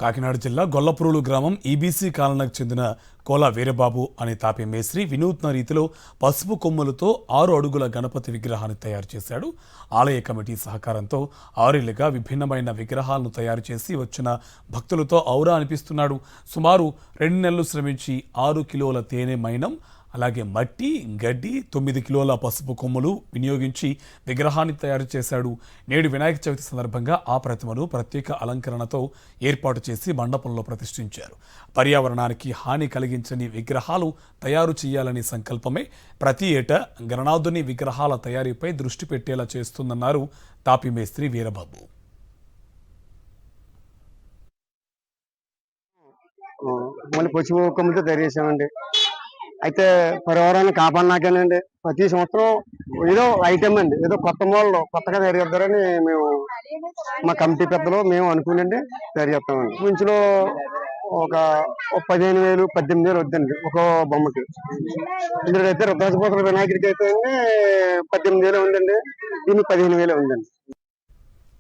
కాకినాడ జిల్లా గొల్లప్రోలు గ్రామం ఈబీసీ కాలనీకి చెందిన కోల వీరబాబు అనే తాపి మేస్త్రి వినూత్న రీతిలో పసుపు కొమ్ములతో 6 అడుగుల గణపతి విగ్రహాన్ని తయారు చేశాడు. ఆలయ కమిటీ సహకారంతో 6 ఏళ్లుగా విభిన్నమైన విగ్రహాలను తయారు చేసి వచ్చిన భక్తులతో ఔరా అనిపిస్తున్నాడు. సుమారు 2 నెలలు శ్రమించి 6 కిలోల తేనె మైనం, అలాగే మట్టి, గడ్డి, 9 కిలోల పసుపు కొమ్ములు వినియోగించి విగ్రహాన్ని తయారు చేశాడు. నేడు వినాయక చవితి సందర్భంగా ఆ ప్రతిమను ప్రత్యేక అలంకరణతో ఏర్పాటు చేసి మండపంలో ప్రతిష్ఠించారు. పర్యావరణానికి హాని కలిగించని విగ్రహాలు తయారు చేయాలనే సంకల్పమే ప్రతి ఏటా గణనాథుని విగ్రహాల తయారీపై దృష్టి పెట్టేలా చేస్తుందన్నారు తాపి మేస్త్రి వీరబాబు. మళ్ళీ పసుపు కొమ్ముతో తయారు చేసామండి. అయితే పర్యావరణాన్ని కాపాడినాకేనండి ప్రతి సంవత్సరం ఏదో ఐటమ్ అండి, ఏదో కొత్త మోడల్ కొత్తగా తయారు చేద్దారని మేము మా కమిటీ పెద్దలు మేము అనుకునండి తయారు చేస్తామండి. ఇంచులో ఒక 15,000 18,000 వద్దండి ఒక బొమ్మకి. ఇందులో అయితే రుద్రాజపోతుల వినాయకుడికి అయితే 18,000 ఉందండి, దీనికి 15,000 ఉందండి.